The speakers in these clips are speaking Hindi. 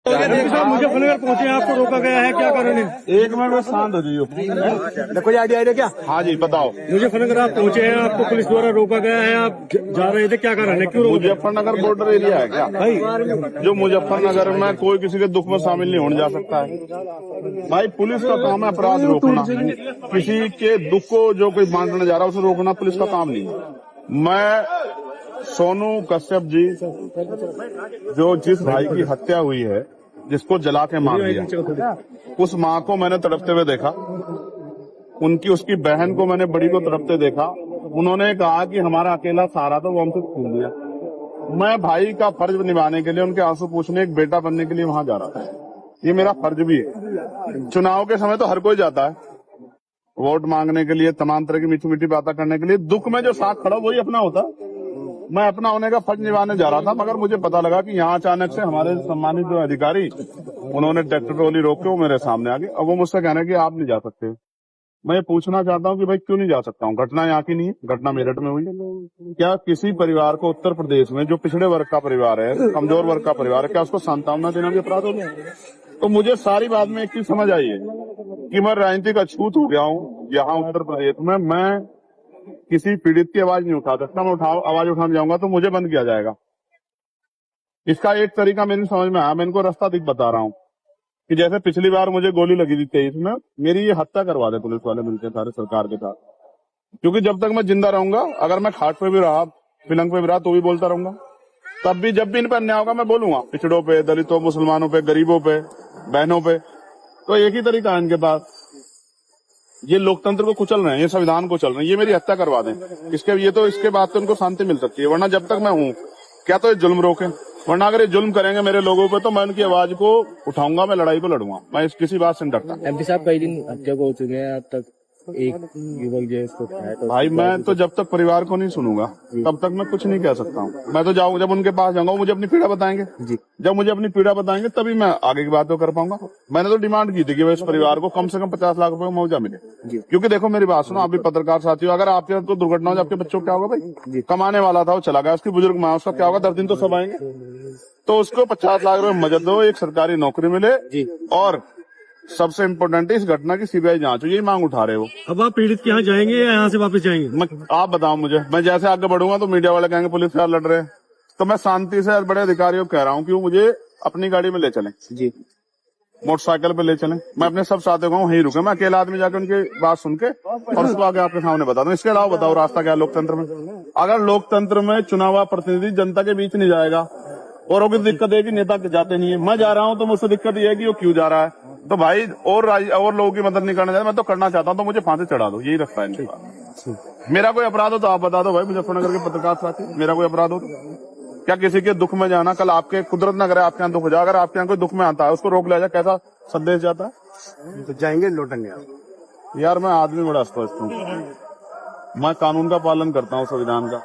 मुजफ्फरनगर पहुंचे, आपको रोका गया है, क्या कारण है? एक मिनट में शांत हो जाइए। कोई आइडिया क्या? हाँ जी बताओ। मुजफ्फरनगर आप पहुंचे हैं, आपको पुलिस द्वारा रोका गया है, आप जा रहे थे, क्या कारण है, क्यों रोका? मुजफ्फरनगर बॉर्डर एरिया है क्या भाई जो मुजफ्फरनगर में कोई किसी के दुख में शामिल नहीं होने जा सकता है। भाई पुलिस का काम है अपराध रोकना, किसी के दुख को जो कोई बांटने जा रहा है उसे रोकना पुलिस का काम नहीं है। मैं सोनू कश्यप जी जो जिस भाई की हत्या हुई है, जिसको जला के मार दिया, उस माँ को मैंने तड़पते हुए देखा, उसकी बहन को मैंने बड़ी को तड़पते देखा। उन्होंने कहा कि हमारा अकेला सहारा था, वो हमसे छीन लिया। मैं भाई का फर्ज निभाने के लिए, उनके आंसू पूछने, एक बेटा बनने के लिए वहां जा रहा था। ये मेरा फर्ज भी है। चुनाव के समय तो हर कोई जाता है वोट मांगने के लिए, तमाम तरह की मीठी मीठी बातें करने के लिए। दुख में जो साथ खड़ा वही अपना होता। मैं अपना होने का फर्ज निभाने जा रहा था, मगर मुझे पता लगा कि यहाँ अचानक से हमारे सम्मानित जो अधिकारी, उन्होंने ट्रैक्टर ट्रॉली रोक के वो मेरे सामने आ गए। अब वो मुझसे कह रहे हैं कि आप नहीं जा सकते। मैं ये पूछना चाहता हूँ कि भाई क्यों नहीं जा सकता हूँ? घटना यहाँ की नहीं है, घटना मेरठ में हुई है। क्या किसी परिवार को उत्तर प्रदेश में, जो पिछड़े वर्ग का परिवार है, कमजोर वर्ग का परिवार है, क्या उसको सांत्वना देना भी अपराध हो गया? तो मुझे सारी बात में एक चीज समझ आई है कि मैं राजनीतिक अछूत हो गया हूँ। यहाँ उत्तर प्रदेश में मैं किसी पीड़ित की आवाज नहीं उठा सकता। मैं आवाज उठाने जाऊंगा तो मुझे बंद किया जाएगा। इसका एक तरीका मेरी समझ में आया, मैं इनको रास्ता बता रहा हूँ कि जैसे पिछली बार मुझे गोली लगी थी 23 में, मेरी ये हत्या करवा दे पुलिस वाले मिलकर सारे सरकार के साथ। क्योंकि जब तक मैं जिंदा रहूंगा, अगर मैं खाट पे भी रहा, पिलंग पे भी रहा, तो भी बोलता रहूंगा। तब भी जब भी इन पर अन्याय होगा मैं बोलूंगा, पिछड़ों पे, दलितों, मुसलमानों पे, गरीबों पे, बहनों पे। तो एक ही तरीका है इनके पास। ये लोकतंत्र को कुचल रहे हैं, ये संविधान को चल रहे हैं, ये मेरी हत्या करवा दें। इसके बाद तो उनको शांति मिल सकती है, वरना जब तक मैं हूँ क्या तो ये जुल्म रोके, वरना अगर ये जुल्म करेंगे मेरे लोगों पे तो मैं उनकी आवाज को उठाऊंगा, मैं लड़ाई को लड़ूंगा। मैं किसी बात से नहीं डरता। एमपी साहब कई दिन हत्या को हो चुके हैं, अब तक एक युवक जो इसको खाया, तो भाई मैं तो जब तक परिवार को नहीं सुनूंगा तब तक मैं कुछ नहीं कह सकता हूँ। मैं तो जाऊंगा, जब उनके पास जाऊंगा वो मुझे अपनी पीड़ा बताएंगे। जब मुझे अपनी पीड़ा बताएंगे तभी मैं आगे की बात तो कर पाऊंगा। मैंने तो डिमांड की थी कि इस परिवार को कम से कम 50 लाख रुपए का मुआवजा मिले। क्योंकि देखो मेरी बात सुनो, आप भी पत्रकार साथी हो, अगर आपके तो दुर्घटना हो, आपके बच्चों को क्या होगा? भाई कमाने वाला था वो चला गया, उसकी बुजुर्ग माँ, उसका क्या होगा? 10 दिन तो सब आएंगे। तो उसको 50 लाख रुपए मदद दो, एक सरकारी नौकरी मिले, और सबसे इम्पोर्टेंट है इस घटना की सीबीआई जांच हो। यही मांग उठा रहे हो। अब आप पीड़ित के यहाँ जाएंगे या यहाँ से वापस जाएंगे? आप बताओ मुझे। मैं जैसे आगे बढ़ूंगा तो मीडिया वाले कहेंगे पुलिस वाले लड़ रहे हैं, तो मैं शांति से बड़े अधिकारियों को कह रहा हूँ कि वो मुझे अपनी गाड़ी में ले चलें, मोटरसाइकिल पे ले चलें। मैं अपने सब साथियों को वहीं रुके, मैं अकेला आदमी जाकर उनकी बात सुन के और उसको आगे आपके सामने बता दूं। इसके अलावा बताओ रास्ता क्या है लोकतंत्र में? अगर लोकतंत्र में चुनाव प्रतिनिधि जनता के बीच नहीं जाएगा, औरों की दिक्कत है कि नेता जाते नहीं है, मैं जा रहा हूं तो मुझसे दिक्कत ये है कि वो क्यों जा रहा है। तो भाई और लोगों की मदद नहीं करना चाहता, मैं तो करना चाहता हूं, तो मुझे फांसी चढ़ा दो, यही रखता है इनके पास। मेरा कोई अपराध हो तो आप बता दो भाई, मुजफ्फरनगर के पत्रकार साथी, मेरा कोई अपराध हो क्या? किसी के दुख में जाना, कल आपके कुदरत न करे आपके यहाँ दुख हो जाए, अगर आपके यहाँ कोई दुख में आता है उसको रोक लिया जाए, कैसा संदेश जाता है? तो जाएंगे लौटेंगे। यार मैं आदमी बड़ा स्पष्ट हूँ, मैं कानून का पालन करता हूँ, संविधान का।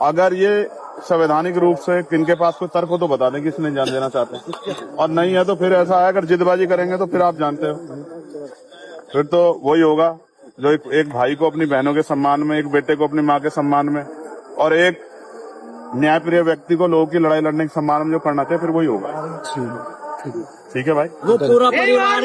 अगर ये संवैधानिक रूप से किनके पास कोई तर्क हो तो बता दें कि इसने जान देना चाहते हैं, और नहीं है तो फिर ऐसा है, अगर जिदबाजी करेंगे तो फिर आप जानते हो, फिर तो वही होगा जो एक भाई को अपनी बहनों के सम्मान में, एक बेटे को अपनी माँ के सम्मान में, और एक न्यायप्रिय व्यक्ति को लोगों की लड़ाई लड़ने के सम्मान में जो करना चाहिए, फिर वही होगा। ठीक है भाई। वो पूरा परिवार